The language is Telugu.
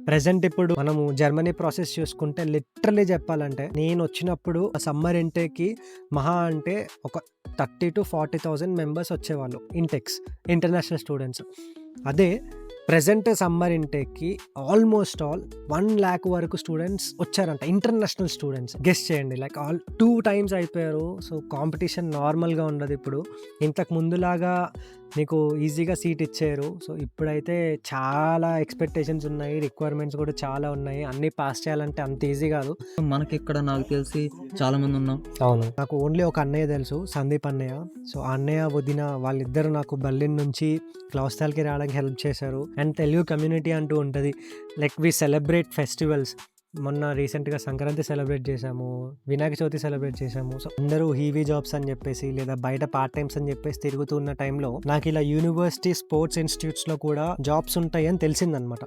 ప్రెజెంట్ ఇప్పుడు మనము జర్మనీ ప్రాసెస్ చూసుకుంటే లిటరల్లీ చెప్పాలంటే నేను వచ్చినప్పుడు సమ్మర్ ఇంటేక్‌కి మహా అంటే ఒక 30,000-40,000 మెంబర్స్ వచ్చేవాళ్ళు ఇంటర్నేషనల్ స్టూడెంట్స్. అదే ప్రెజెంట్ సమ్మర్ ఇంటేక్‌కి ఆల్మోస్ట్ ఆల్ 1,00,000 వరకు స్టూడెంట్స్ వచ్చారంట. International students. గెస్ చేయండి లైక్ 2 టైమ్స్ అయిపోయారు. సో, కాంపిటీషన్ నార్మల్‌గా ఉండదిప్పుడు. ఇంతకు ముందులాగా నీకు ఈజీగా సీట్ ఇచ్చేయరు. సో, ఇప్పుడైతే చాలా ఎక్స్‌పెక్టేషన్స్ ఉన్నాయి. రిక్వైర్మెంట్స్ కూడా చాలా ఉన్నాయి. అన్నీ పాస్ చేయాలంటే అంత ఈజీ కాదు. మనకిక్కడ నాకు తెలిసి చాలా మంది ఉన్నాం. అవును. నాకు ఓన్లీ ఒక అన్నయ్య తెలుసు. సందీప్ అన్నయ్య. సో, ఆ అన్నయ్య, వదిన వాళ్ళిద్దరూ నాకు బర్లిన్ నుంచి క్లాస్‌థాల్‌కి రావడానికి హెల్ప్ చేశారు. అండ్ తెలుగు కమ్యూనిటీ అంటూ ఉంటది. Like we celebrate festivals. మొన్న రీసెంట్‌గా సంక్రాంతి సెలబ్రేట్ చేశాము. వినాయక చవితి సెలబ్రేట్ చేశాము. సో, అందరూ హీవీ జాబ్స్ అని చెప్పేసి లేదా బయట పార్ట్ టైమ్స్ అని చెప్పేసి తిరుగుతూ ఉన్న టైంలో నాకిలా యూనివర్సిటీ స్పోర్ట్స్ ఇన్‌స్టిట్యూట్స్‌లో కూడా జాబ్స్ ఉంటాయని తెలిసిందనమాట.